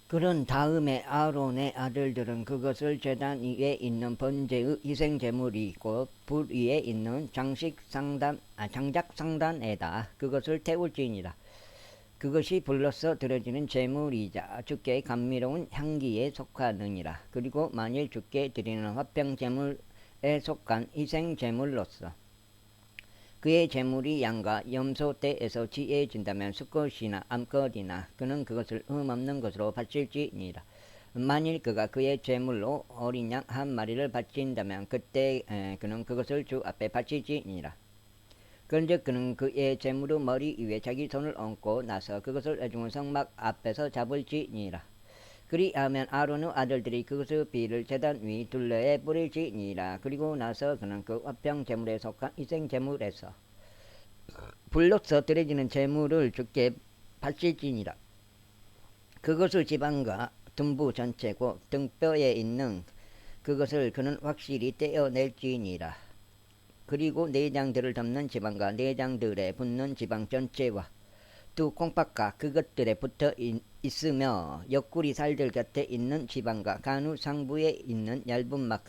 그런 다음에 아론의 아들들은 그것을 제단 위에 있는 번제의 희생 제물이고 불 위에 있는 장작 상단에다 그것을 태울지니라. 그것이 불로서 드려지는 제물이자 주께 감미로운 향기에 속하느니라. 그리고 만일 주께 드리는 화평 제물에 속한 희생 제물로서 그의 제물이 양과 염소 떼에서 지혜진다면 수컷이나 암컷이나 그는 그것을 흠없는 것으로 바칠지니라. 만일 그가 그의 제물로 어린 양 한 마리를 바친다면 그때 그는 그것을 주 앞에 바치지니라. 그런즉 그는 그의 제물의 머리 위에 자기 손을 얹고 나서 그것을 애중의 성막 앞에서 잡을지니라. 그리하면 아론의 아들들이 그것의 피를 제단 위 둘레에 뿌릴지니라. 그리고 나서 그는 그 화평 제물에 속한 희생 제물에서 불로서 드려지는 제물을 주께 바칠지니라. 그것의 지방과 등부 전체고 등뼈에 있는 그것을 그는 확실히 떼어낼지니라. 그리고 내장들을 덮는 지방과 내장들에 붙는 지방 전체와 두 콩팥과 그것들에 붙어 있으며 옆구리 살들 곁에 있는 지방과 간우 상부에 있는 얇은 막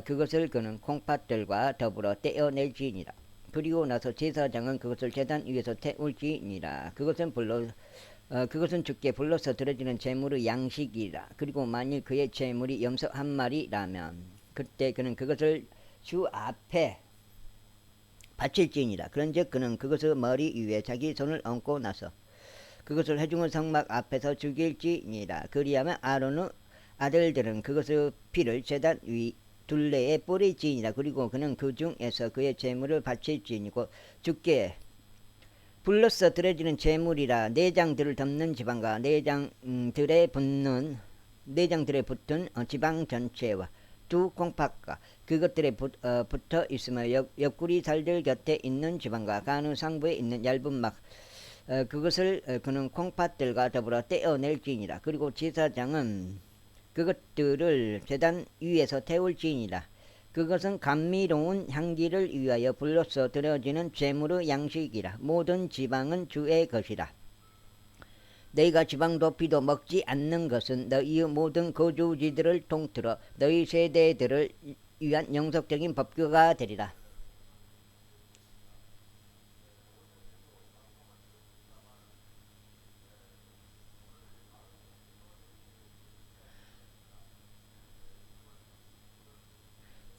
그것을 그는 콩팥들과 더불어 떼어낼지니라. 그리고 나서 제사장은 그것을 제단 위에서 태울지니라. 그것은 주께 불로서 드려지는 제물의 양식이라. 그리고 만일 그의 제물이 염소 한 마리라면 그때 그는 그것을 주 앞에 바칠지니라. 그런즉 그는 그것의 머리 위에 자기 손을 얹고 나서 그것을 회중의 성막 앞에서 죽일지니라. 그리하면 아론의 아들들은 그것의 피를 제단 위 둘레에 뿌릴지니라. 그리고 그는 그 중에서 그의 제물을 바칠지니고 주께 불로서 드려지는 제물이라. 내장들을 덮는 지방과 내장들에 붙은 지방 전체와 두 콩팥과 그것들에 붙어 있으며 옆구리 살들 곁에 있는 지방과 간의 상부에 있는 얇은 막 그것을 그는 콩팥들과 더불어 떼어낼지니라. 그리고 제사장은 그것들을 제단 위에서 태울지니라. 그것은 감미로운 향기를 위하여 불로서 드려지는 제물의 양식이라. 모든 지방은 주의 것이라. 너희가 지방도 피도 먹지 않는 것은 너희의 모든 거주지들을 통틀어 너희 세대들을 위한 영속적인 법규가 되리라.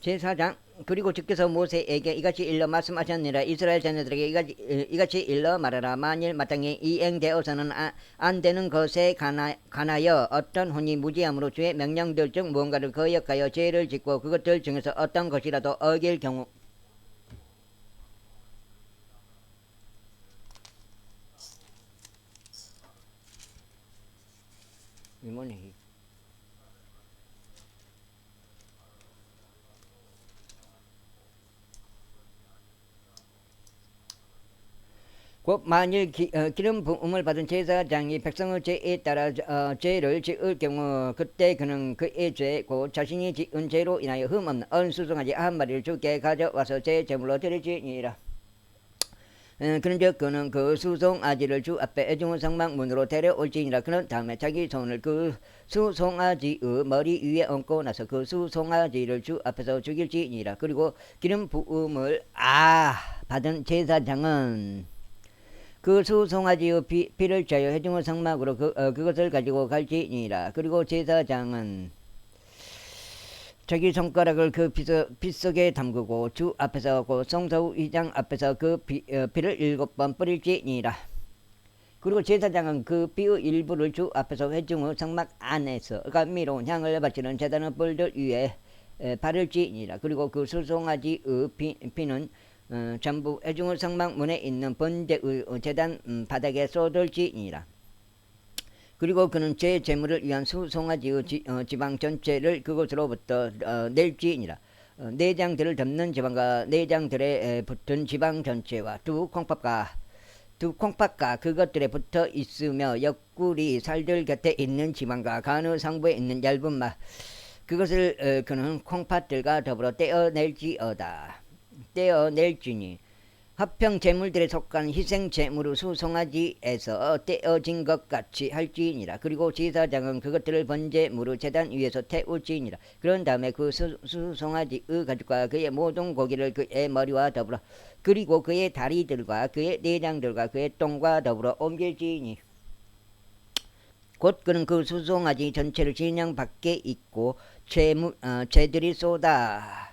제4장 그리고 주께서 모세에게 이같이 일러 말씀하셨느니라. 이스라엘 자녀들에게 이같이 일러 말하라. 만일 마땅히 이행되어서는 안 되는 것에 관하여 어떤 혼이 무지함으로 주의 명령들 중 무언가를 거역하여 죄를 짓고 그것들 중에서 어떤 것이라도 어길 경우 이모니 곧 만일 기름 부음을 받은 제사장이 백성의 죄에 따라 죄를 지을 경우 그때 그는 그의 죄 곧 자신이 지은 죄로 인하여 흠없는 언수송아지 한 마리를 주께 가져와서 제 제물로 드릴지니라. 그런즉 그는 그 수송아지를 주 앞에 애중의 성막 문으로 데려올지니라. 그는 다음에 자기 손을 그 수송아지의 머리 위에 얹고 나서 그 수송아지를 주 앞에서 죽일지니라. 그리고 기름 부음을 받은 제사장은 그 수송아지의 피를 짜여 회중의 성막으로 그것을 가지고 갈지니라. 그리고 제사장은 자기 손가락을 그 피 속에 담그고 주 앞에서 그 성소 위장 앞에서 그 피를 7번 뿌릴지니라. 그리고 제사장은 그 피의 일부를 주 앞에서 회중의 성막 안에서 감미로운 향을 바치는 제단의 뿔들 위에 바를지니라. 그리고 그 수송아지의 피는 전부 회중의 성막 문에 있는 번제의 제단 바닥에 쏟을지니라. 그리고 그는 제 제물을 위한 수송아지의 지방 전체를 그곳으로부터 낼지니라. 내장들을 덮는 지방과 내장들에 붙은 지방 전체와 두 콩팥과 그것들에 붙어 있으며 옆구리 살들 곁에 있는 지방과 간의 상부에 있는 얇은 막 그것을 그는 콩팥들과 더불어 떼어낼지니 화평 재물들에 속한 희생 재물을 수송아지에서 떼어진 것 같이 할지니라. 그리고 제사장은 그것들을 번제물을 제단 위에서 태울지니라. 그런 다음에 그 수송아지의 가죽과 그의 모든 고기를 그의 머리와 더불어 그리고 그의 다리들과 그의 내장들과 그의 똥과 더불어 옮길지니. 곧 그는 그 수송아지 전체를 진영 밖에 있고 죄들이 쏟아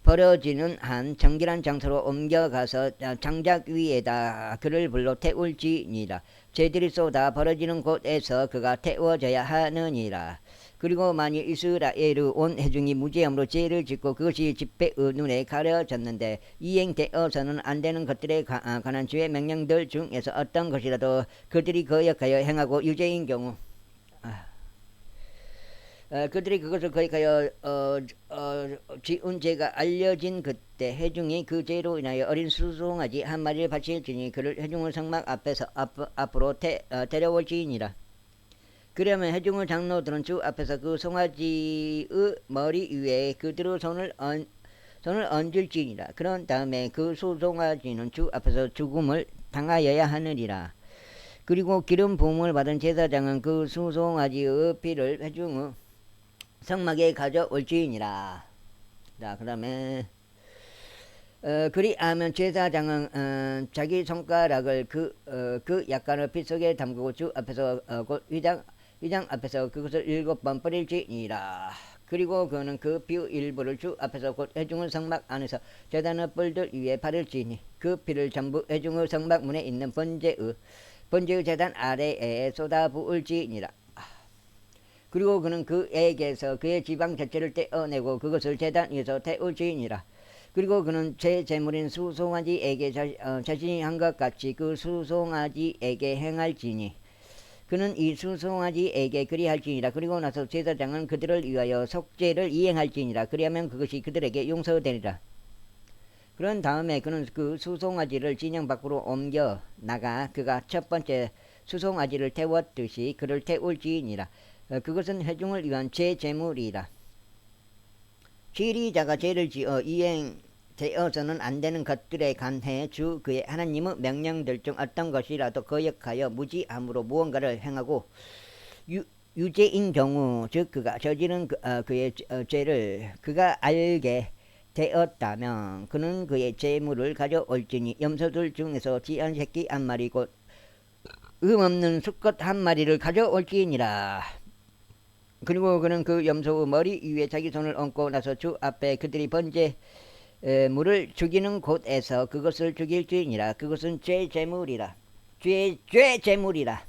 버려지는 한 정결한 장소로 옮겨가서 장작 위에다 그를 불러 태울지니라. 죄들이 쏟아 버려지는 곳에서 그가 태워져야 하느니라. 그리고 만일 이스라엘의 온 회중이 무죄함으로 죄를 짓고 그것이 집회의 눈에 가려졌는데 이행되어서는 안 되는 것들에 관한 주의 명령들 중에서 어떤 것이라도 그들이 거역하여 행하고 유죄인 경우 그들이 그것을 거역하여 지은 죄가 알려진 그때 회중이 그 죄로 인하여 어린 수송아지 한 마리를 바칠지니 그를 회중의 성막 앞에서 앞으로 데려올지니라. 그러면 회중의 장로들은 주 앞에서 그 송아지의 머리 위에 그들의 손을 얹을지니라. 그런 다음에 그 수송아지는 주 앞에서 죽음을 당하여야 하느니라. 그리고 기름 부음을 받은 제사장은 그 수송아지의 피를 회중의 성막에 가져올지니라. 자, 그 다음에 그리하면 제사장은 자기 손가락을 그 약간의 피 속에 담그고 주 앞에서 곧 위장 앞에서 그것을 7번 뿌릴지니라. 그리고 그는 그 피 일부를 주 앞에서 곧 회중의 성막 안에서 제단의 뿔들 위에 바를지니 그 피를 전부 회중의 성막 문에 있는 번제의 제단 아래에 쏟아부을지니라. 그리고 그는 그에게서 그의 지방 자체를 떼어내고 그것을 제단 위에서 태울지니라. 그리고 그는 제 제물인 수송아지에게 자신이 한 것 같이 그 수송아지에게 행할지니 그는 이 수송아지에게 그리할지니라. 그리고 나서 제사장은 그들을 위하여 속죄를 이행할지니라. 그리하면 그것이 그들에게 용서되리라. 그런 다음에 그는 그 수송아지를 진영 밖으로 옮겨 나가 그가 첫 번째 수송아지를 태웠듯이 그를 태울지니라. 그것은 회중을 위한 제제물이라. 지리자가 죄를 지어 이행되어서는 안 되는 것들에 관해 주 그의 하나님의 명령들 중 어떤 것이라도 거역하여 무지함으로 무언가를 행하고 유죄인 경우 즉 그가 저지른 그의 죄를 그가 알게 되었다면 그는 그의 제물을 가져올지니 염소들 중에서 지한 새끼 한 마리 곧 없는 수컷 한 마리를 가져올지니라. 그리고 그는 그 염소의 머리 위에 자기 손을 얹고 나서 주 앞에 그들이 번제물을 죽이는 곳에서 그것을 죽일지니라. 그것은 죄제물이라. 죄제물이라.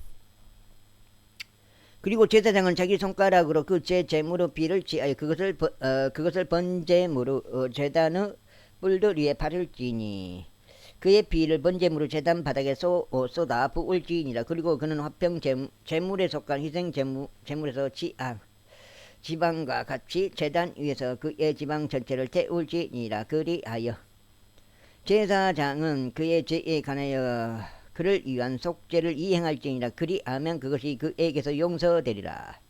그리고 제사장은 자기 손가락으로 그 제제물의 피를 취하여 그것을 번제물의 제단의 뿔들 위에 바를지니 그의 피를 번제물의 제단 바닥에 쏟아 부을지니라. 그리고 그는 화평 제물에 속한 희생 제물에서 지방과 같이 제단 위에서 그의 지방 전체를 태울지니라. 그리하여 제사장은 그의 죄에 관하여 그를 위한 속죄를 이행할지니라. 그리하면 그것이 그에게서 용서되리라.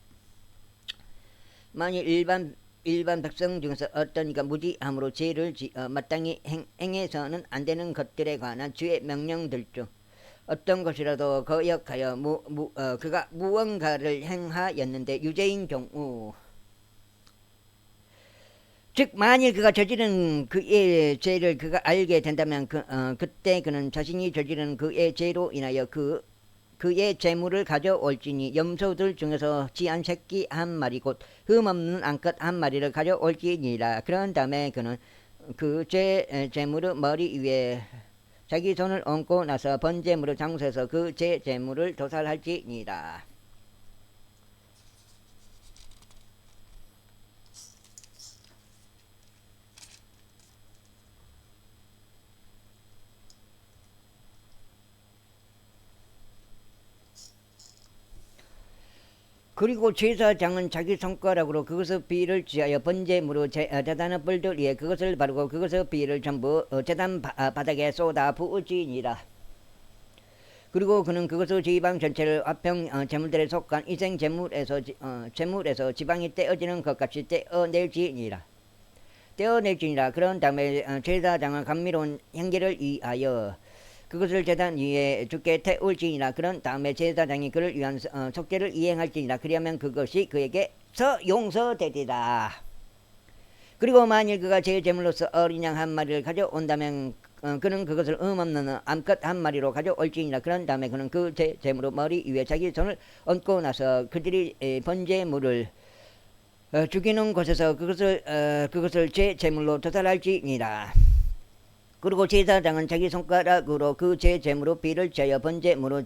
만일 일반 백성 중에서 어떤 이가 무지함으로 죄를 마땅히 행해서는 안 되는 것들에 관한 주의 명령들 중 어떤 것이라도 거역하여 그가 무언가를 행하였는데 유죄인 경우 즉 만일 그가 저지른 그의 죄를 그가 알게 된다면 그때 그는 자신이 저지른 그의 죄로 인하여 그의 재물을 가져올지니 염소들 중에서 지한 새끼 한 마리 곧 흠없는 암컷 한 마리를 가져올지니라. 그런 다음에 그는 그 재물의 머리 위에 자기 손을 얹고 나서 번제물의 장소에서 그 재물을 도살할지니라. 그리고 제사장은 자기 손가락으로 그것의 비를 취하여 번제물로 제단의 뿔들 위에 그것을 바르고 그것의 비를 전부 제단 바닥에 쏟아 부을지니라. 그리고 그는 그것의 지방 전체를 화평 제물들에 속한 희생 제물에서 지방이 떼어지는 것 같이 떼어낼지니라. 떼어낼지니라. 그런 다음에 제사장은 감미로운 향기를 위하여 그것을 제단 위에 주께 태울지니라. 그런 다음에 제사장이 그를 위한 속죄를 이행할지니라. 그리하면 그것이 그에게서 용서되리라. 그리고 만일 그가 제 제물로서 어린 양 한 마리를 가져온다면 그는 그것을 없는 암컷 한 마리로 가져올지니라. 그런 다음에 그는 그 제물로 머리 위에 자기 손을 얹고 나서 그들이 번제물을 죽이는 곳에서 그것을 제 제물로 도살할지니라. 그리고 제사장은 자기 손가락으로 그 제 제물로 피를 채여 번제물로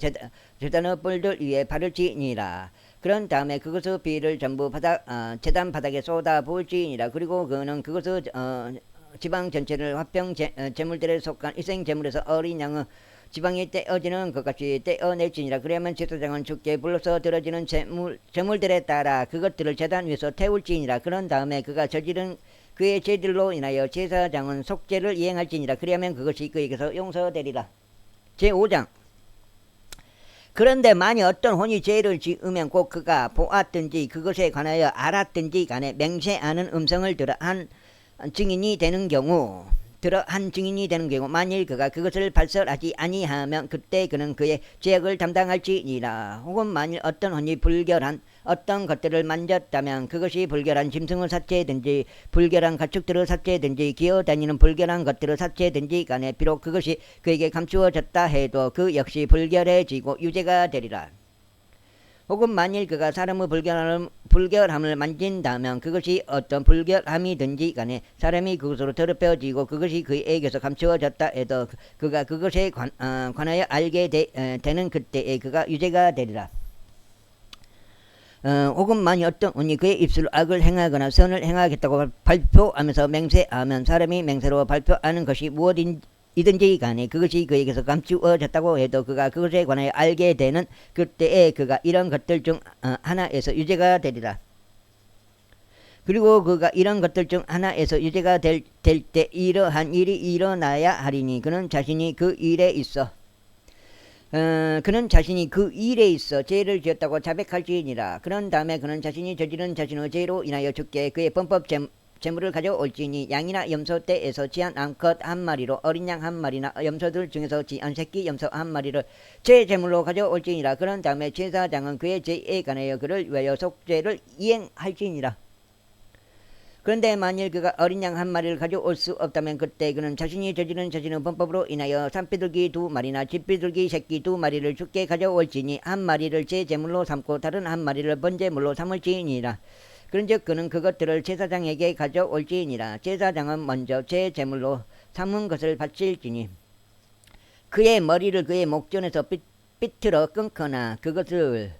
제단의 뿔들 위에 바를지니라. 그런 다음에 그것의 피를 전부 제단 바닥에 쏟아 부을지니라. 그리고 그는 그것의 지방 전체를 화평 제물들에 속한 일생 제물에서 어린 양의 지방이 떼어지는 것 같이 떼어낼지니라. 그러면 제사장은 주께 불러서 들어지는 제물들에 따라 그것들을 제단 위에서 태울지니라. 그런 다음에 그가 저지른 그의 죄들로 인하여 제사장은 속죄를 이행할지니라. 그러면 그것이 그에게서 용서되리라. 제5장. 그런데 만일 어떤 혼이 죄를 지으면 곧 그가 보았든지 그것에 관하여 알았든지 간에 맹세하는 음성을 들어 한 증인이 되는 경우 만일 그가 그것을 발설하지 아니하면 그때 그는 그의 죄악을 담당할지니라. 혹은 만일 어떤 혼이 불결한 어떤 것들을 만졌다면 그것이 불결한 짐승의 사체든지 불결한 가축들의 사체든지 기어다니는 불결한 것들의 사체든지 간에 비록 그것이 그에게 감추어졌다 해도 그 역시 불결해지고 유죄가 되리라. 혹은 만일 그가 사람의 불결함을 만진다면 그것이 어떤 불결함이든지 간에 사람이 그것으로 더럽혀지고 그것이 그에게서 감추어졌다 해도 그가 그것에 관하여 알게 되는 그때에 그가 유죄가 되리라. 혹은 만일 어떤 혼이 그의 입술로 악을 행하거나 선을 행하겠다고 발표하면서 맹세하면 사람이 맹세로 발표하는 것이 무엇이든지 간에 그것이 그에게서 감추어졌다고 해도 그가 그것에 관하여 알게 되는 그때에 그가 이런 것들 중 하나에서 유죄가 되리라. 그리고 그가 이런 것들 중 하나에서 유죄가 될 때 이러한 일이 일어나야 하리니 그는 자신이 그 일에 있어 죄를 지었다고 자백할지니라. 그런 다음에 그는 자신이 저지른 자신의 죄로 인하여 주께 그의 범법 제물을 가져올지니 양이나 염소 떼에서 지한 암컷 한 마리로 어린 양 한 마리나 염소들 중에서 지한 새끼 염소 한 마리를 제 제물로 가져올지니라. 그런 다음에 제사장은 그의 죄에 관하여 그를 위하여 속죄를 이행할지니라. 그런데 만일 그가 어린 양 한 마리를 가져올 수 없다면 그때 그는 자신이 저지른 자신의 범법으로 인하여 산비둘기 2마리나 집비둘기 새끼 2마리를 주께 가져올지니 한 마리를 제 제물로 삼고 다른 한 마리를 번제물로 삼을지니라. 그런즉 그는 그것들을 제사장에게 가져올지니라. 제사장은 먼저 제 제물로 삼은 것을 바칠지니 그의 머리를 그의 목전에서 삐틀어 끊거나 그것을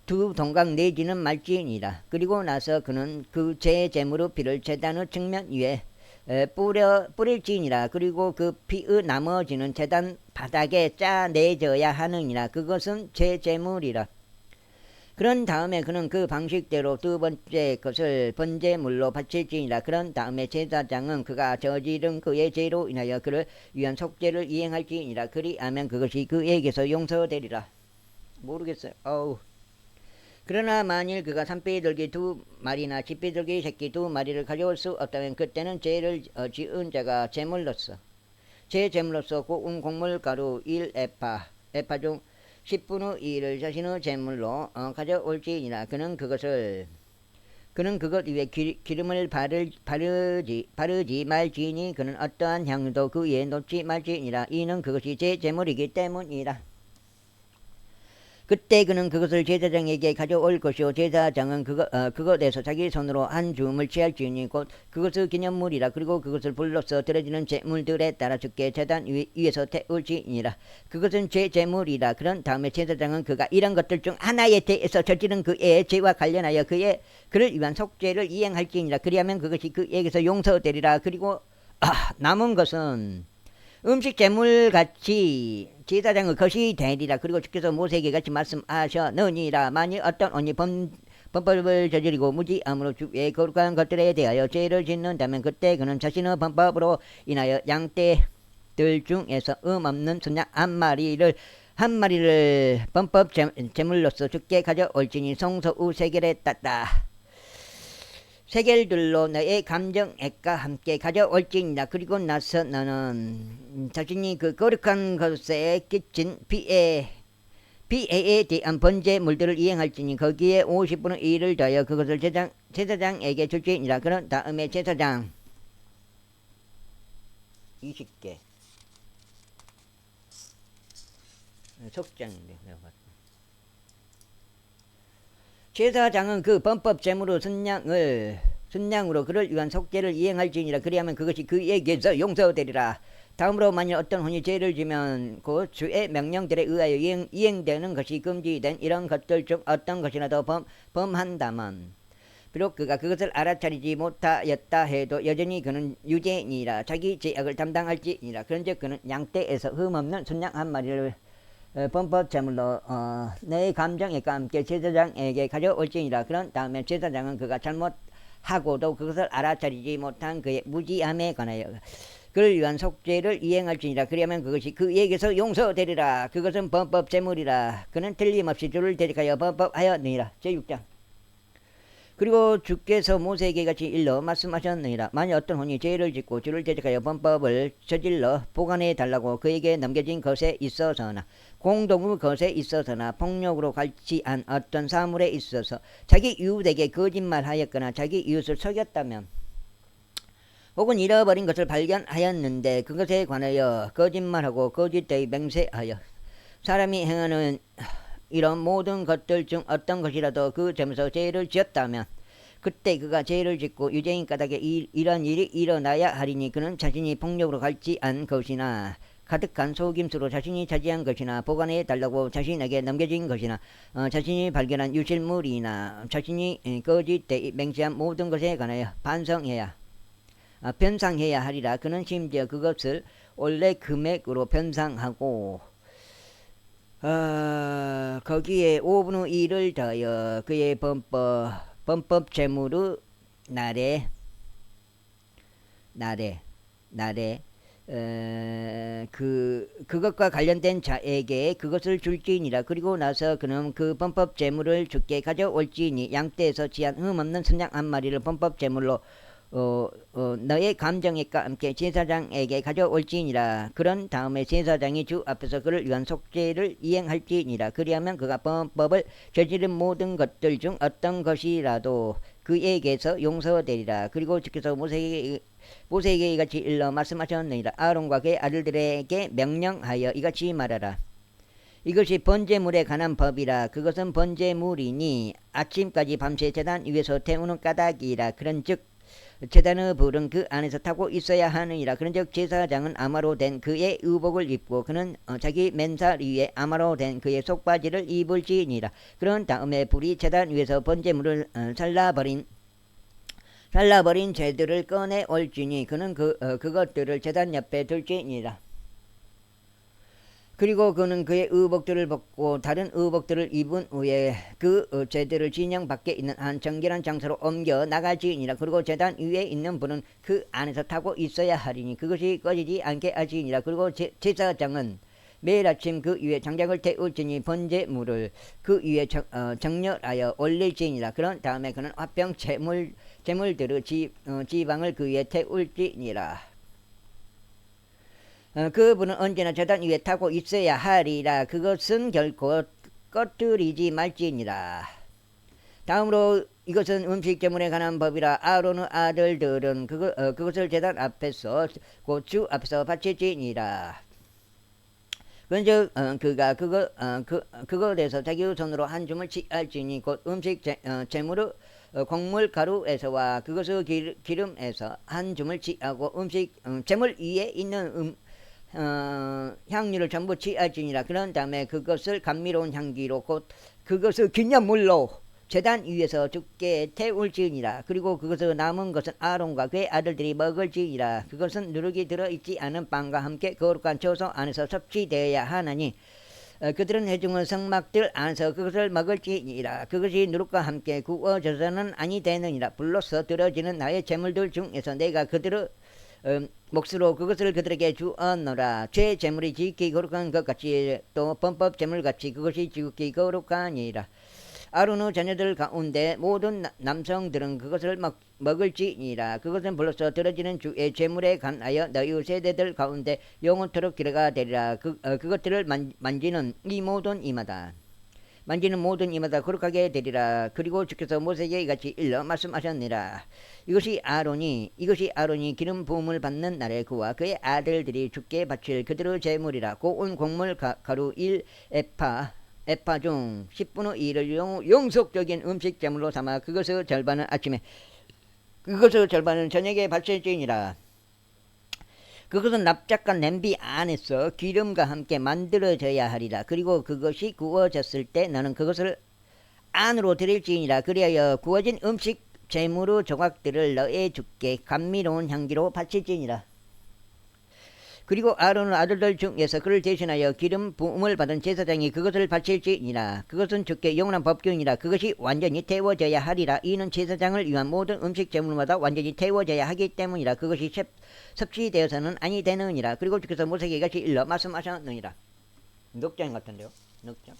두 동강 내지는 말지니라. 그리고 나서 그는 그 제 제물의 피를 제단의 측면 위에 뿌릴지니라. 그리고 그 피의 나머지는 제단 바닥에 짜내져야 하느니라. 그것은 제 제물이라. 그런 다음에 그는 그 방식대로 두 번째 것을 번제물로 바칠지니라. 그런 다음에 제사장은 그가 저지른 그의 죄로 인하여 그를 위한 속죄를 이행할지니라. 그리하면 그것이 그에게서 용서되리라. 모르겠어요. 그러나 만일 그가 산비둘기 2마리나 집비둘기 새끼 2마리를 가져올 수 없다면 그때는 죄를 지은 자가 제물로서 고운 곡물가루 1에파 중 10분의 1을 자신의 제물로 가져올지니라. 그는 그것 위에 기름을 바르지 말지니 그는 어떠한 향도 그 위에 놓지 말지니라. 이는 그것이 제 제물이기 때문이라. 그때 그는 그것을 제사장에게 가져올 것이요 제사장은 그것에서 자기 손으로 한 줌을 취할지니 곧 그것의 기념물이라. 그리고 그것을 불로써 드려지는 제물들에 따라 주께 제단 위에서 태울지니라. 그것은 제 제물이라. 그런 다음에 제사장은 그가 이런 것들 중 하나에 대해서 저지른 그의 죄와 관련하여 그를 위한 속죄를 이행할지니라. 그리하면 그것이 그에게서 용서되리라. 그리고 남은 것은 음식 제물같이 제사장의 것이 되리라. 그리고 주께서 모세에게 같이 말씀하셨느니라. 만일 어떤 언니 범법을 저지르고 무지함으로 주의 거룩한 것들에 대하여 죄를 짓는다면 그때 그는 자신의 범법으로 인하여 양떼들 중에서 없는 순양 한 마리를 범법 제물로서 주께 가져올지니 성소 후 세겔에 땄다. 세겔들로 너의 감정액과 함께 가져올지니라. 그리고 나서 너는 자신이 그 거룩한 것에 끼친 비애에 대한 번제물들을 이행할지니 거기에 50분의 1을 더하여 그것을 제사장에게 줄지니라. 그런 다음에 제사장 20개 속장인데 내가 봤다. 제사장은 그 범법 제물로 순양으로 그를 위한 속죄를 이행할지니라. 그리하면 그것이 그에게서 용서되리라. 다음으로 만일 어떤 혼이 죄를 지면 그 주의 명령들에 의하여 이행되는 것이 금지된 이런 것들 중 어떤 것이라도 범한다면 비록 그가 그것을 알아차리지 못하였다 해도 여전히 그는 유죄니라. 자기 죄악을 담당할지니라. 그런즉 그는 양떼에서 흠없는 순양 한 마리를 범법 제물로 내 감정액과 함께 제사장에게 가져올지니라. 그런 다음에 제사장은 그가 잘못하고도 그것을 알아차리지 못한 그의 무지함에 관하여 그를 위한 속죄를 이행할지니라. 그리하면 그것이 그에게서 용서되리라. 그것은 범법 제물이라. 그는 틀림없이 주를 대적하여 범법하였느니라. 제6장. 그리고 주께서 모세에게 같이 일러 말씀하셨느니라. 만일 어떤 혼이 죄를 짓고 주를 대적하여 범법을 저질러 보관해 달라고 그에게 넘겨진 것에 있어서나 공동의 것에 있어서나 폭력으로 갈취한 어떤 사물에 있어서 자기 이웃에게 거짓말하였거나 자기 이웃을 속였다면 혹은 잃어버린 것을 발견하였는데 그것에 관하여 거짓말하고 거짓되이 맹세하여 사람이 행하는 이런 모든 것들 중 어떤 것이라도 그 점에서 죄를 지었다면 그때 그가 죄를 짓고 유죄인 까닭에 이런 일이 일어나야 하리니 그는 자신이 폭력으로 갈취한 것이나 가득한 속임수로 자신이 차지한 것이나 보관해 달라고 자신에게 넘겨진 것이나 자신이 발견한 유실물이나 자신이 거짓되이 맹세한 모든 것에 관하여 변상해야 하리라. 그는 심지어 그것을 원래 금액으로 변상하고 거기에 5분의 1을 더하여 그의 범법 제물의 날에 그것과 관련된 자에게 그것을 줄지니라. 그리고 나서 그는 그 범법 제물을 주께 가져올지니 양떼에서 지한 흠없는 순양 한 마리를 범법 제물로 너의 감정액과 함께 제사장에게 가져올지니라. 그런 다음에 제사장이 주 앞에서 그를 위한 속죄를 이행할지니라. 그리하면 그가 범법을 저지른 모든 것들 중 어떤 것이라도 그에게서 용서되리라. 그리고 주께서 모세에게 이같이 일러 말씀하셨느니라. 아론과 그의 아들들에게 명령하여 이같이 말하라. 이것이 번제물에 관한 법이라. 그것은 번제물이니 아침까지 밤새 제단 위에서 태우는 까닭이라. 그런즉 제단의 불은 그 안에서 타고 있어야 하느니라. 그런즉 제사장은 아마로 된 그의 의복을 입고 그는 자기 맨살 위에 아마로 된 그의 속바지를 입을지니라. 그런 다음에 불이 제단 위에서 번제물을 잘라버린 죄들을 꺼내 올지니 그는 그것들을 제단 옆에 둘지니라. 그리고 그는 그의 의복들을 벗고 다른 의복들을 입은 후에 그 죄들을 진영 밖에 있는 한 정결한 장소로 옮겨 나갈지니라. 그리고 제단 위에 있는 불은 그 안에서 타고 있어야 하리니 그것이 꺼지지 않게 하지니라. 그리고 제사장은 매일 아침 그 위에 장작을 태울지니 번제물을 그 위에 정렬하여 올릴지니라. 그런 다음에 그는 화평 제물들의 지방을 그 위에 태울지니라. 그분은 언제나 제단 위에 타고 있어야 하리라. 그것은 결코 꺼뜨리지 말지니라. 다음으로 이것은 음식 제물에 관한 법이라. 아론의 아들들은 그것을 제단 앞에서 곧 주 앞에서 바칠지니라. 그런즉 그가 그것에서 자기 손으로 한 줌을 취할지니 곧 음식 제물의 곡물 가루에서와 그것의 기름에서 한 줌을 취하고 음식 제물 위에 있는 향유를 전부 취할지니라. 그런 다음에 그것을 감미로운 향기로 곧 그것을 기념물로 제단 위에서 주께 태울지니라. 그리고 그것을 남은 것은 아론과 그의 아들들이 먹을지니라. 그것은 누룩이 들어있지 않은 빵과 함께 거룩한 처소 안에서 섭취되어야 하나니 그들은 회중의 성막들 안에서 그것을 먹을지니라. 그것이 누룩과 함께 구워져서는 아니 되느니라. 불로서 들어지는 나의 제물들 중에서 내가 그들의 몫으로 그것을 그들에게 주었노라. 죄 제물이 지극히 거룩한 것 같이 또 범법 제물같이 그것이 지극히 거룩하니라. 아론의 자녀들 가운데 모든 남성들은 그것을 먹을지니라. 그것은 불로써 들어지는 주의 제물에 관하여 너희 세대들 가운데 영원토록 기록가 되리라. 그것들을 만지는 이 모든 이마다 만지는 모든 이마다 거룩하게 되리라. 그리고 주께서 모세에게 이같이 일러 말씀하셨느니라. 이것이 아론이 기름 부음을 받는 날에 그와 그의 아들들이 주께 바칠 그들의 제물이라. 고운 곡물 가루 1에파 중 10분의 1을 영속적인 음식 제물로 삼아 그것의 절반은 아침에 그것의 절반은 저녁에 바칠지니라. 그것은 납작한 냄비 안에서 기름과 함께 만들어져야 하리라. 그리고 그것이 구워졌을 때 너는 그것을 안으로 들일지니라. 그리하여 구워진 음식 재물의 조각들을 너의 주께 감미로운 향기로 바칠지니라. 그리고 아론의 아들들 중에서 그를 대신하여 기름 부음을 받은 제사장이 그것을 바칠지니라. 그것은 주께 영원한 법규니라. 그것이 완전히 태워져야 하리라. 이는 제사장을 위한 모든 음식 제물마다 완전히 태워져야 하기 때문이라. 그것이 섭취되어서는 아니 되느니라. 그리고 주께서 모세에게 이같이 일러 말씀하셨느니라. 넉장 같은데요. 넉장.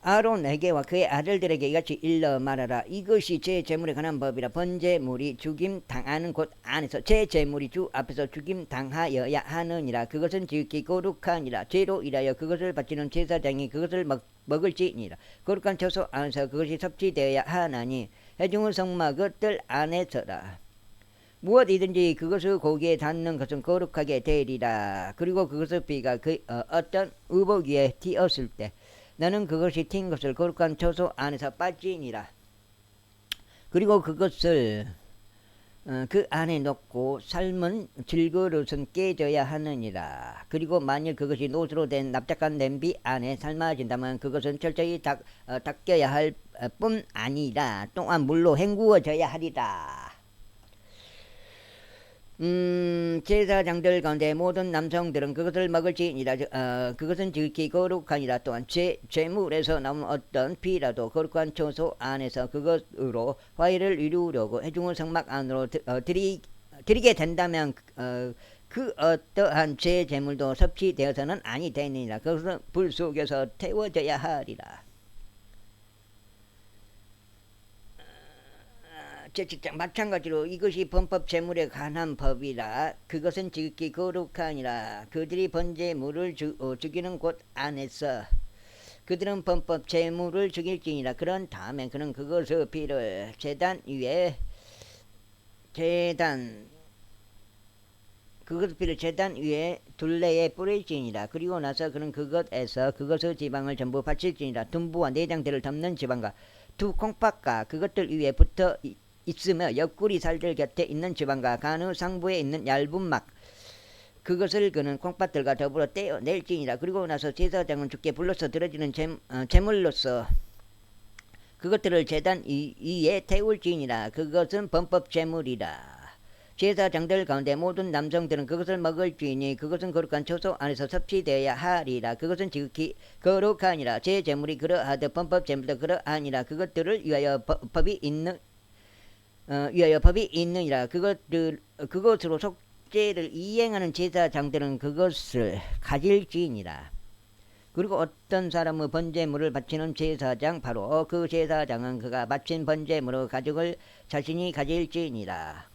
아론에게와 그의 아들들에게 이같이 일러 말하라. 이것이 제 제물에 관한 법이라. 번제물이 죽임 당하는 곳 안에서 제 제물이 주 앞에서 죽임 당하여야 하느니라. 그것은 지극히 거룩하니라. 죄로 인하여 그것을 바치는 제사장이 그것을 먹을지니라. 거룩한 처소 안에서 그것이 섭취되어야 하나니 회중의 성막의 뜰 안에서라. 무엇이든지 그것의 고기에 닿는 것은 거룩하게 되리라. 그리고 그것의 피가 어떤 의복 위에 튀었을 때 너는 그것이 튄 것을 거룩한 처소 안에서 빠지니라. 그리고 그것을 그 안에 넣고 삶은 질그릇은 깨져야 하느니라. 그리고 만일 그것이 노수로 된 납작한 냄비 안에 삶아진다면 그것은 철저히 닦여야 할 뿐 아니라 또한 물로 헹구어져야 하리라. 제사장들 가운데 모든 남성들은 그것을 먹을지니라. 그것은 지극히 거룩하니라. 또한 제물에서 나온 어떤 피라도 거룩한 처소 안에서 그것으로 화해를 이루려고 회중의 성막 안으로 드리게 된다면 그 어떠한 제 제물도 섭취되어서는 아니 되느니라. 그것은 불 속에서 태워져야 하리라. 제7장 마찬가지로 이것이 범법 제물에 관한 법이라. 그것은 지극히 거룩하니라. 그들이 번제물을 죽이는 곳 안에서 그들은 범법 제물을 죽일지니라. 그런 다음에 그는 그것의 피를 제단 위에 둘레에 뿌릴지니라. 그리고 나서 그는 그것에서 그것의 지방을 전부 바칠지니라. 둔부와 내장들을 덮는 지방과 두 콩팥과 그것들 위에 붙어 있으며 옆구리 살들 곁에 있는 지방과 간의 상부에 있는 얇은 막 그것을 그는 콩팥들과 더불어 떼어낼지니라. 그리고 나서 제사장은 주께 불로서 들어지는 제물로서 그것들을 제단 위에 태울지니라. 그것은 범법 제물이라. 제사장들 가운데 모든 남성들은 그것을 먹을지니 그것은 거룩한 처소 안에서 섭취되어야 하리라. 그것은 지극히 거룩하니라. 제 제물이 그러하듯 범법 제물도 그러하니라. 그것들을 위하여 법이 있느니라. 그것으로 속죄를 이행하는 제사장들은 그것을 가질지니라. 그리고 어떤 사람의 번제물을 바치는 제사장 바로 그 제사장은 그가 바친 번제물의 가죽을 자신이 가질지니라.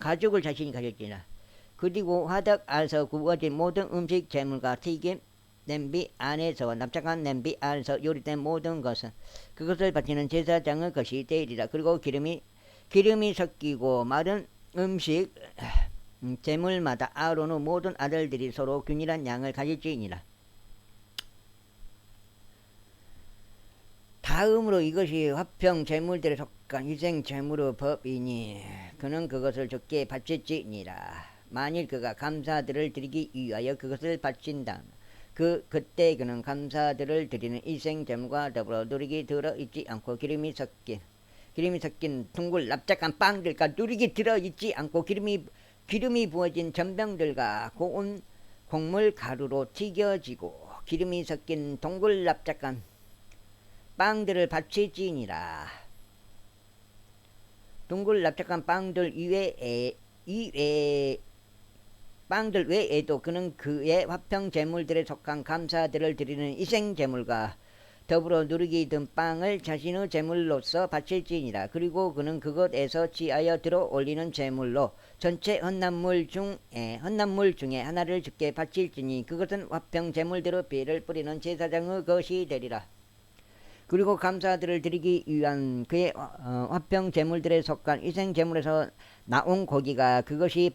그리고 화덕 안에서 구워진 모든 음식 제물과 튀김 냄비 안에서와 납작한 냄비 안에서 요리된 모든 것은 그것을 바치는 제사장의 것이 되리라. 그리고 기름이 섞이고 마른 음식 제물마다 아론의 모든 아들들이 서로 균일한 양을 가질지니라. 다음으로 이것이 화평 제물들에 속한 희생 제물의 법이니 그는 그것을 주께 바칠지니라. 만일 그가 감사들을 드리기 위하여 그것을 바친다면 그때 그는 감사들을 드리는 희생 제물과 더불어 누룩이 들어있지 않고 기름이 섞인 둥글 납작한 빵들과 누룩이 들어있지 않고 기름이 부어진 전병들과 고운 곡물 가루로 튀겨지고 기름이 섞인 동글 납작한 빵들을 바칠지니라. 동글 납작한 빵들 이외에 빵들 외에도 그는 그의 화평 제물들에 속한 감사들을 드리는 희생 제물과 더불어 누르기 든 빵을 자신의 제물로서 바칠지니라. 그리고 그는 그것에서 취하여 들어 올리는 제물로 전체 헌납물 중에 하나를 주께 바칠지니 그것은 화평 제물대로 피를 뿌리는 제사장의 것이 되리라. 그리고 감사들을 드리기 위한 그의 화평 제물들에 속한 희생 제물에서 나온 고기가 그것이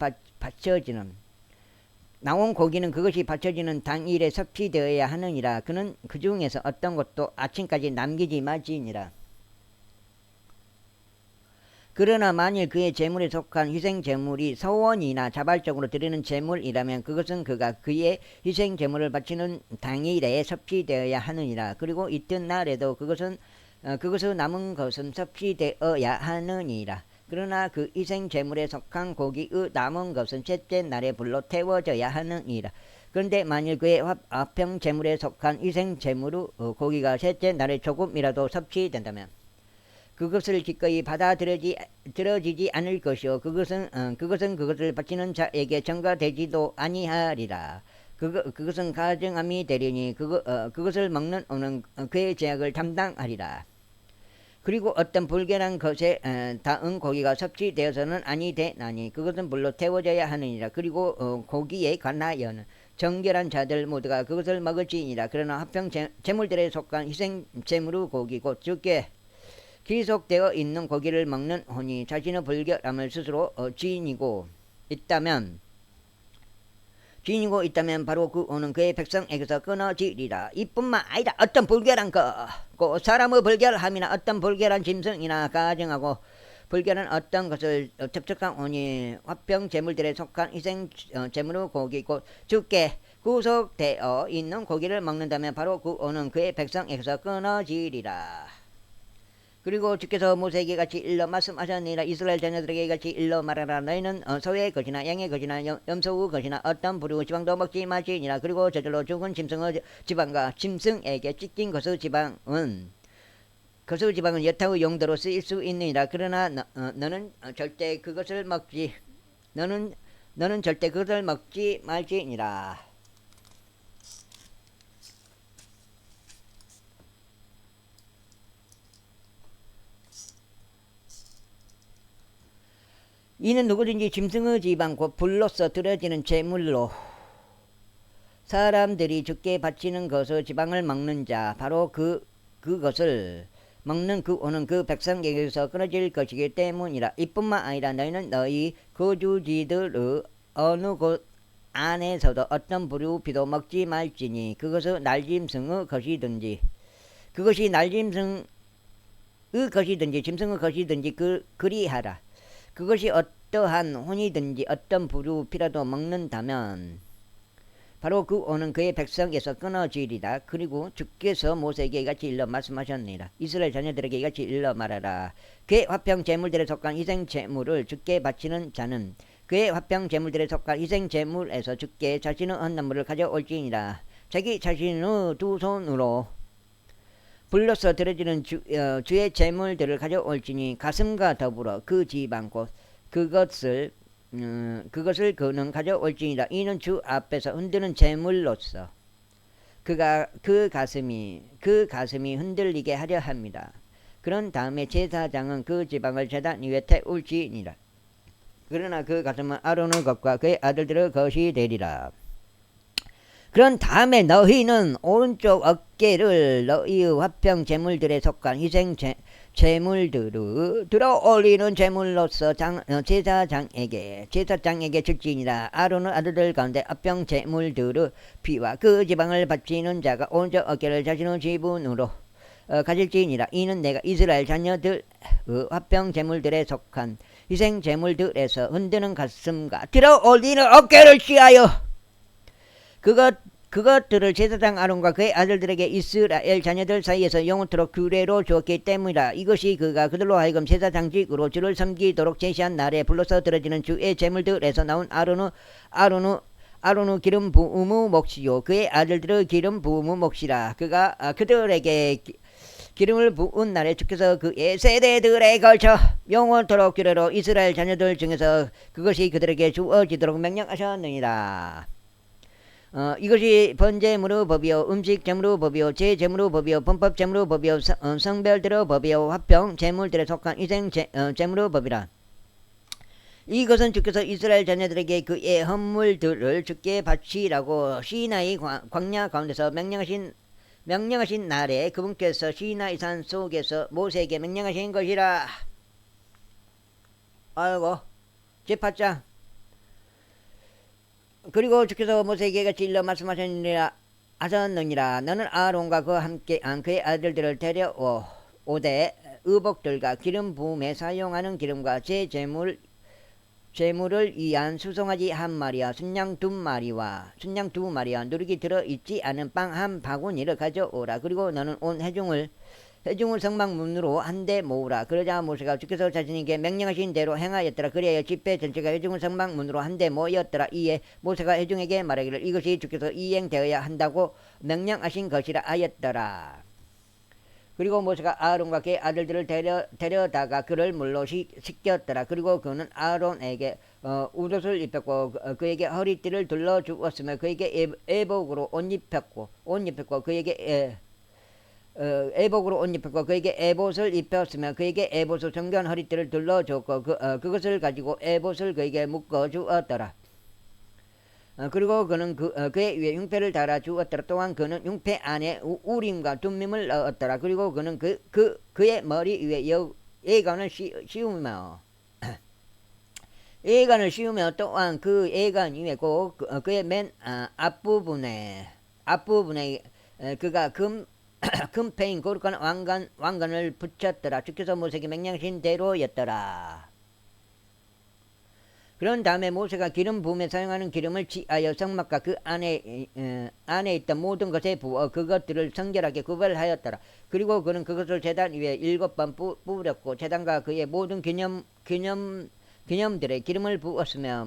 나온 고기는 그것이 바쳐지는 당일에 섭취되어야 하느니라. 그는 그 중에서 어떤 것도 아침까지 남기지 말지니라. 그러나 만일 그의 제물에 속한 희생 제물이 서원이나 자발적으로 드리는 제물이라면 그것은 그가 그의 희생 제물을 바치는 당일에 섭취되어야 하느니라. 그리고 이튿날에도 그것의 남은 것은 섭취되어야 하느니라. 그러나 그 희생 제물에 속한 고기의 남은 것은 셋째 날에 불로 태워져야 하느니라. 그런데 만일 그의 화평 제물에 속한 희생 제물의 고기가 셋째 날에 조금이라도 섭취된다면 그것을 기꺼이 받아들여지지 않을 것이요 그것은 그것을 바치는 자에게 전가되지도 아니하리라. 그것은 가증함이 되리니 그것을 먹는 오는 그의 죄악을 담당하리라. 그리고 어떤 불결한 것에 닿은 고기가 섭취되어서는 아니 되나니 그것은 불로 태워져야 하느니라. 그리고 고기에 관하여는 정결한 자들 모두가 그것을 먹을지니라. 그러나 화평 제물들에 속한 희생 제물의 고기 곧 주께 기속되어 있는 고기를 먹는 혼이 자신의 불결함을 스스로 지니고 있다면 바로 그 혼은 그의 백성에게서 끊어지리라. 이뿐만 아니라 어떤 불결한 그 사람의 불결함이나 어떤 불결한 짐승이나 가증하고 불결한 어떤 것을 접촉한 혼이 화평 제물들에 속한 희생 제물의 고기 곧 주께 구속되어 있는 고기를 먹는다면 바로 그 혼은 그의 백성에게서 끊어지리라. 그리고 주께서 모세에게 같이 일러 말씀하셨느니라. 이스라엘 자녀들에게 같이 일러 말하라. 너희는 소의 것이나 양의 것이나 염소의 것이나 어떤 부류의 지방도 먹지 말지니라. 그리고 저절로 죽은 짐승의 지방과 짐승에게 찢긴 것의 지방은 여타의 용도로 쓰일 수 있느니라. 그러나 너는 절대 그것을 먹지 말지니라. 이는 누구든지 짐승의 지방 곧 불로서 드려지는 제물로 사람들이 주께 바치는 것의 지방을 먹는 자 바로 그것을 먹는 그 혼은 그 백성에게서 끊어질 것이기 때문이라. 이뿐만 아니라 너희는 너희 거주지들의 어느 곳 안에서도 어떤 부류 비도 먹지 말지니 그것의 날짐승의 것이든지 짐승의 것이든지 그리하라. 그것이 어떠한 혼이든지 어떤 부류 피라도 먹는다면 바로 그 혼은 그의 백성에서 끊어지리라. 그리고 주께서 모세에게 이같이 일러 말씀하셨느니라. 이스라엘 자녀들에게 이같이 일러 말하라. 그의 화평 제물들에 속한 희생 제물을 주께 바치는 자는 그의 화평 제물들에 속한 희생 제물에서 주께 자신의 헌납물을 가져올지니라. 자기 자신의 두 손으로 불로서 드려지는 주의 제물들을 가져올지니 가슴과 더불어 그 지방 곧 그것을 그는 가져올지니라. 이는 주 앞에서 흔드는 제물로서 그 가슴이 흔들리게 하려 합니다. 그런 다음에 제사장은 그 지방을 제단 위에 태울지니라. 그러나 그 가슴은 아론의 것과 그의 아들들의 것이 되리라. 그런 다음에 너희는 오른쪽 어깨를 너희의 화평 제물들에 속한 희생 제물들을 들어 올리는 제물로서 제사장에게 줄지니라. 아론의 아들들 가운데 화평 제물들의 피와 그 지방을 바치는 자가 오른쪽 어깨를 자신의 지분으로 가질지니라. 이는 내가 이스라엘 자녀들의 화평 제물들에 속한 희생 제물들에서 흔드는 가슴과 들어 올리는 어깨를 취하여 그것들을 제사장 아론과 그의 아들들에게 이스라엘 자녀들 사이에서 영원토록 규례로 주었기 때문이라. 이것이 그가 그들로 하여금 제사장직으로 주를 섬기도록 제시한 날에 불로서 들어지는 주의 제물들에서 나온 아론의 기름 부음의 몫이요 그의 아들들의 기름 부음의 몫이라. 그가 그들에게 기름을 부은 날에 주께서 그의 세대들에 걸쳐 영원토록 규례로 이스라엘 자녀들 중에서 그것이 그들에게 주어지도록 명령하셨느니라. 이것이 번제물의 법이요 음식 제물의 법이요 제제물의 법이요 범법 제물의 법이요 성별들의 법이요 화평 제물들에 속한 희생 제물의 법이라. 이것은 주께서 이스라엘 자녀들에게 그의 헌물들을 주께 바치라고 시나이 광야 가운데서 명령하신 날에 그분께서 시나이산 속에서 모세에게 명령하신 것이라. 아이고 제8장. 그리고 주께서 모세에게 같이 일러 말씀하셨느니라. 너는 아론과 그와 함께 그의 아들들을 데려오되 의복들과 기름 부음에 사용하는 기름과 제물을 위한 수송아지 한 마리와 순양 두 마리와 누룩이 들어있지 않은 빵 한 바구니를 가져오라. 그리고 너는 온 회중을 성막문으로 한데 모으라. 그러자 모세가 주께서 자신에게 명령하신 대로 행하였더라. 그리하여 집회 전체가 회중을 성막문으로 한데 모였더라. 이에 모세가 회중에게 말하기를 이것이 주께서 이행되어야 한다고 명령하신 것이라 하였더라. 그리고 모세가 아론과 그의 아들들을 데려다가 그를 물로 씻겼더라. 그리고 그는 아론에게 웃옷을 입혔고 그에게 허리띠를 둘러 주었으며 그에게 애복으로 옷 입혔고 그에게 애복으로 옷 입혔고 그에게 애봇을 입혔으며 그에게 애봇을 정교한 허리띠를 둘러줬고 그것을 가지고 애봇을 그에게 묶어 주었더라. 그리고 그는 그의 위에 융패를 달아 주었더라. 또한 그는 융패 안에 우림과 둠밈을 넣었더라. 그리고 그는 그의 머리 위에 예간을 씌우며 또한 그 예간 위에 그의 맨 앞부분에 그가 금패인 거룩한 왕관을 붙였더라. 주께서 모세에게 명령하신 대로였더라. 그런 다음에 모세가 기름 부음에 사용하는 기름을 취하여 성막과 그 안에 있던 모든 것에 부어 그것들을 성결하게 구별하였더라. 그리고 그는 그것을 제단 위에 7번 뿌렸고 제단과 그의 모든 기념들에 기름을 부었으며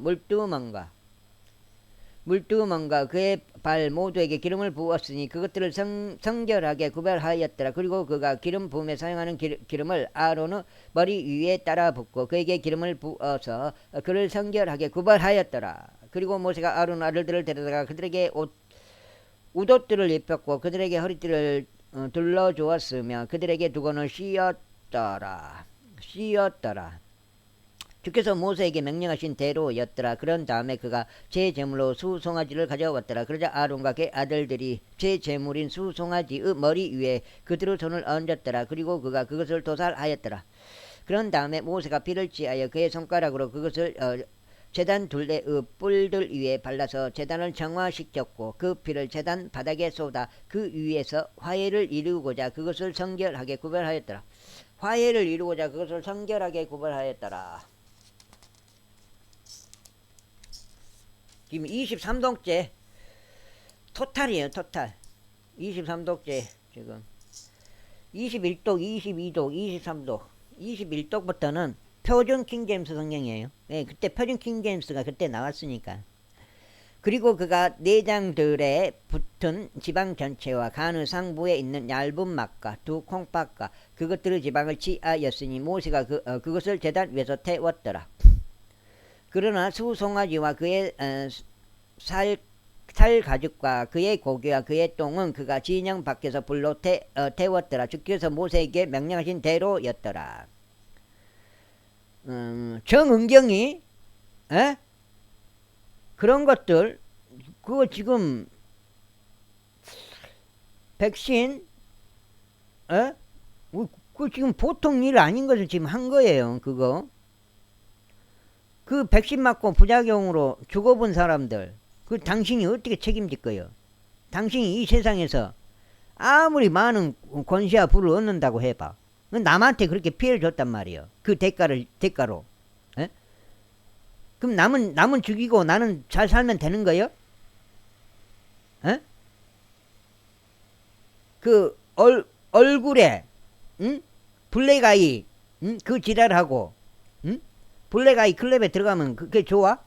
물두멍과 그의 발 모두에게 기름을 부었으니 그것들을 성결하게 구별하였더라. 그리고 그가 기름 부음에 사용하는 기름을 아론의 머리 위에 따라 붓고 그에게 기름을 부어서 그를 성결하게 구별하였더라. 그리고 모세가 아론 아들들을 데려다가 그들에게 웃옷들을 입혔고 그들에게 허리띠를 둘러주었으며 그들에게 두건을 씌었더라. 주께서 모세에게 명령하신 대로였더라. 그런 다음에 그가 제제물로 수송아지를 가져왔더라. 그러자 아론과 그의 아들들이 제제물인 수송아지의 머리 위에 그들의 손을 얹었더라. 그리고 그가 그것을 도살하였더라. 그런 다음에 모세가 피를 취하여 그의 손가락으로 그것을 제단 둘레의 뿔들 위에 발라서 제단을 정화시켰고 그 피를 제단 바닥에 쏟아 그 위에서 화해를 이루고자 그것을 성결하게 구별하였더라. 지금 23독째 토탈이에요. 토탈 23독째 지금 21독 22독 23독 21독부터는 표준 킹제임스 성경이에요. 네, 그때 표준 킹제임스가 그때 나왔으니까. 그리고 그가 내장들에 붙은 지방 전체와 간의 상부에 있는 얇은 막과 두 콩팥과 그것들의 지방을 취하였으니 모세가 그것을 제단 위에서 태웠더라. 그러나 수송아지와 그의 살 가죽과 그의 고기와 그의 똥은 그가 진영 밖에서 불로 태웠더라. 주께서 모세에게 명령하신 대로였더라. 정은경이 그런 것들 그거 지금 백신 그 지금 보통 일 아닌 것을 지금 한 거예요. 그거 그 백신 맞고 부작용으로 죽어본 사람들 그 당신이 어떻게 책임질 거예요? 당신이 이 세상에서 아무리 많은 권세와 부를 얻는다고 해봐. 남한테 그렇게 피해를 줬단 말이에요. 그 대가로. 에? 그럼 남은 죽이고 나는 잘 살면 되는 거예요? 에? 그 얼굴에 블랙아이 그 지랄하고 블랙아이 클럽에 들어가면 그게 좋아?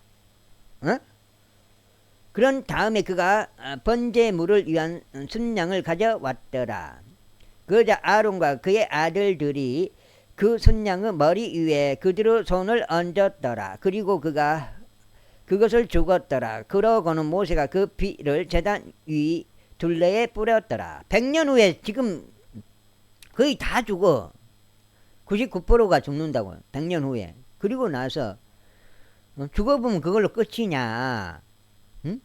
그런 다음에 그가 번제물을 위한 순양을 가져왔더라. 그러자 아론과 그의 아들들이 그 순양의 머리 위에 그대로 손을 얹었더라. 그리고 그가 그것을 죽었더라. 그러고는 모세가 그 피를 제단 위 둘레에 뿌렸더라. 100년 후에 지금 거의 다 죽어. 99%가 죽는다고요. 100년 후에. 그리고 나서 죽어보면 그걸로 끝이냐. 응?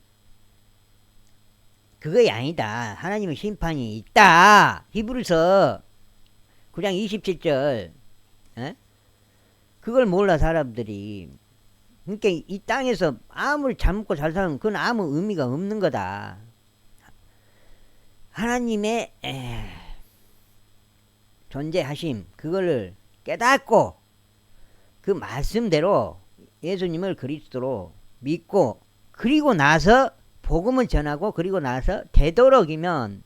그거 아니다. 하나님의 심판이 있다. 히브리서 9장 27절. 에? 그걸 몰라 사람들이. 그러니까 이 땅에서 아무리 잘 먹고 잘 살면 그건 아무 의미가 없는 거다. 하나님의 존재하심 그거를 깨닫고 그 말씀대로 예수님을 그리스도로 믿고 그리고 나서 복음을 전하고 그리고 나서 되도록이면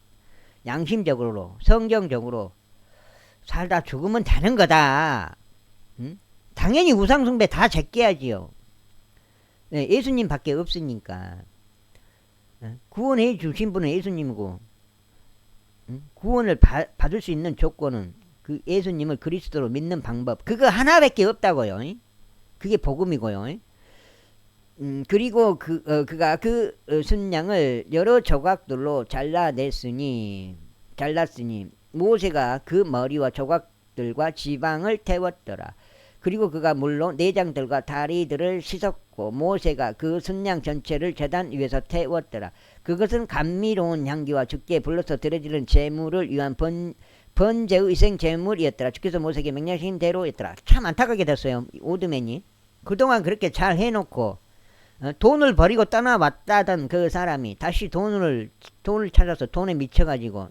양심적으로 성경적으로 살다 죽으면 되는 거다. 응? 당연히 우상숭배 다 제껴야지요. 네, 예수님밖에 없으니까. 구원해 주신 분은 예수님이고 구원을 받을 수 있는 조건은 그 예수님을 그리스도로 믿는 방법 그거 하나밖에 없다고요. 그게 복음이고요. 그리고 그가 그 순양을 여러 조각들로 잘랐으니 모세가 그 머리와 조각들과 지방을 태웠더라. 그리고 그가 물로 내장들과 다리들을 씻었고 모세가 그 순양 전체를 제단 위에서 태웠더라. 그것은 감미로운 향기와 주께 불러서 드려지는 제물을 위한 번제의 희생 제물이었더라. 주께서 모세에게 명령하신 대로였더라. 참 안타깝게 됐어요. 오드맨이 그동안 그렇게 잘 해놓고 돈을 버리고 떠나왔다던 그 사람이 다시 돈을 찾아서 돈에 미쳐가지고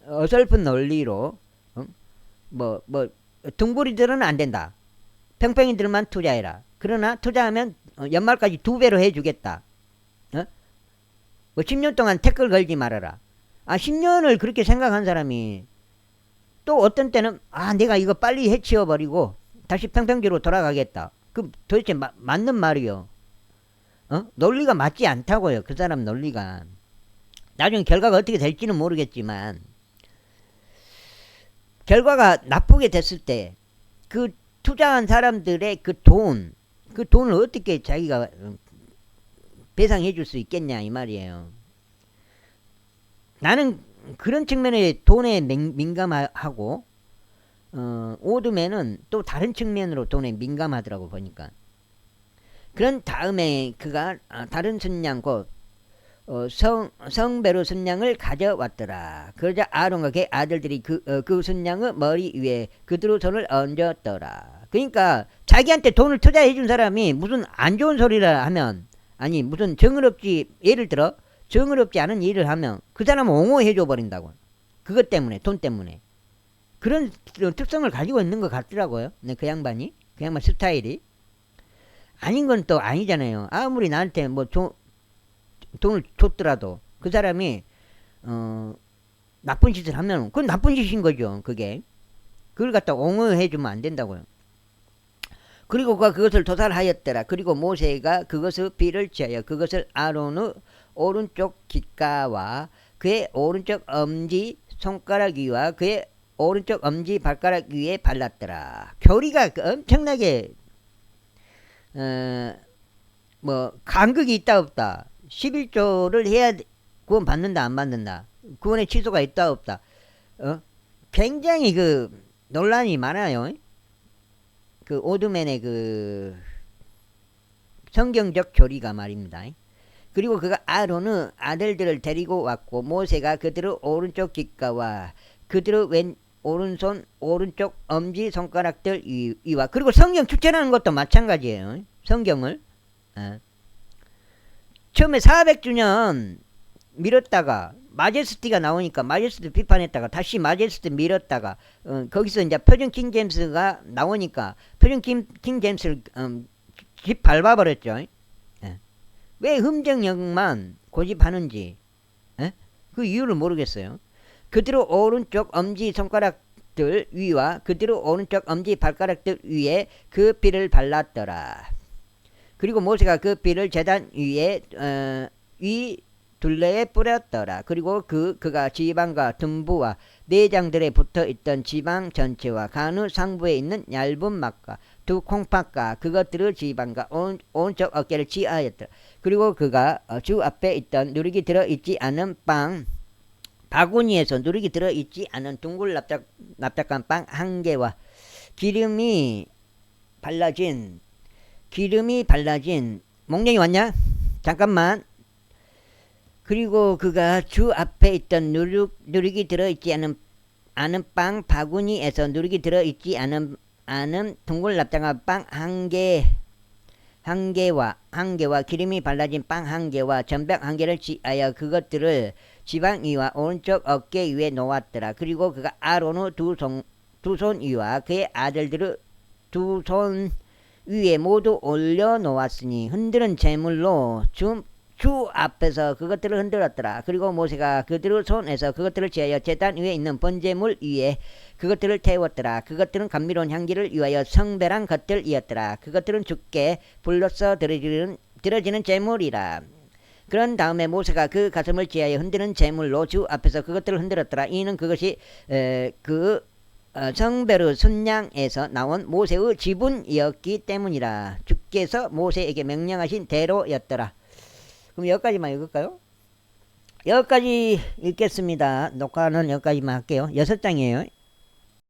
어설픈 논리로 둥부리들은 안 된다. 평평이들만 투자해라. 그러나 투자하면 연말까지 2배로 해주겠다. 10년 동안 태클 걸지 말아라. 10년을 그렇게 생각한 사람이 또 어떤 때는 내가 이거 빨리 해치워버리고 다시 평평지로 돌아가겠다. 그 도대체 맞는 말이요. 논리가 맞지 않다고요. 그 사람 논리가. 나중에 결과가 어떻게 될지는 모르겠지만 결과가 나쁘게 됐을 때 그 투자한 사람들의 그 돈을 어떻게 자기가 배상해 줄 수 있겠냐 이 말이에요. 나는 그런 측면에 돈에 민감하고 오드맨은 또 다른 측면으로 돈에 민감하더라고 보니까. 그런 다음에 그가 다른 순양 곧 성배로 순양을 가져왔더라. 그러자 아론과 그의 아들들이 그 순양의 머리 위에 그대로 손을 얹었더라. 그러니까 자기한테 돈을 투자해 준 사람이 무슨 안 좋은 소리를 하면 아니 무슨 예를 들어 정의롭지 않은 일을 하면 그 사람은 옹호해 줘 버린다고. 그것 때문에 돈 때문에 그런 특성을 가지고 있는 것 같더라고요. 네, 그 양반 스타일이 아닌 건 또 아니잖아요. 아무리 나한테 돈을 줬더라도 그 사람이 나쁜 짓을 하면 그건 나쁜 짓인 거죠. 그걸 갖다 옹호해 주면 안 된다고요. 그리고 그것을 도살하였더라. 그리고 모세가 그것의 피를 지하여 그것을 아론의 오른쪽 귓가와 그의 오른쪽 엄지 손가락 위와 그의 오른쪽 엄지 발가락 위에 발랐더라. 교리가 엄청나게 간극이 있다 없다. 11조를 해야 구원 받는다 안 받는다. 구원의 취소가 있다 없다. 굉장히 논란이 많아요. 그 오드맨의 성경적 교리가 말입니다. 그리고 그가 아론의 아들들을 데리고 왔고 모세가 그들의 오른쪽 귓가와 그들의 오른손 오른쪽 엄지 손가락들 위와 그리고 성경 추천하는 것도 마찬가지예요. 성경을 처음에 400주년 미뤘다가 마제스티가 나오니까 마제스티 비판했다가 다시 마제스티 미뤘다가 거기서 이제 표준 킹제임스가 나오니까 표준 킹제임스를 밟아버렸죠. 왜 흠정역만 고집하는지 그 이유를 모르겠어요. 그대로 오른쪽 엄지 손가락들 위와 그대로 오른쪽 엄지 발가락들 위에 그 피를 발랐더라. 그리고 모세가 그 피를 제단 위에 둘레에 뿌렸더라. 그리고 그가 지방과 둔부와 내장들에 붙어있던 지방 전체와 간의 상부에 있는 얇은 막과 두 콩팥과 그것들의 지방과 오른쪽 어깨를 취하였더라. 그리고 그가 주 앞에 있던 누룩이 들어있지 않은 바구니에서 누룩이 들어있지 않은 둥글 납작한 빵 한 개와 기름이 발라진 몽냥이 왔냐? 잠깐만. 그리고 그가 주 앞에 있던 누룩이 들어있지 않은 빵 바구니에서 누룩이 들어있지 않은 둥글 납작한 빵 한 개와 기름이 발라진 빵 한 개와 전병 한 개를 취하여 그것들을 지방 위와 오른쪽 어깨 위에 놓았더라. 그리고 그가 아론의 두 손 위와 그의 아들들의 두 손 위에 모두 올려 놓았으니 흔드는 제물로 주 앞에서 그것들을 흔들었더라. 그리고 모세가 그들의 손에서 그것들을 취하여 제단 위에 있는 번제물 위에 그것들을 태웠더라. 그것들은 감미로운 향기를 위하여 성별한 것들이었더라. 그것들은 주께 불로써 드려지는 제물이라. 그런 다음에 모세가 그 가슴을 취하여 흔드는 제물로 주 앞에서 그것들을 흔들었더라. 이는 그것이 성별의 순양에서 나온 모세의 지분이었기 때문이라. 주께서 모세에게 명령하신 대로였더라. 그럼 여기까지만 읽을까요? 여기까지 읽겠습니다. 녹화는 여기까지만 할게요. 6장이에요.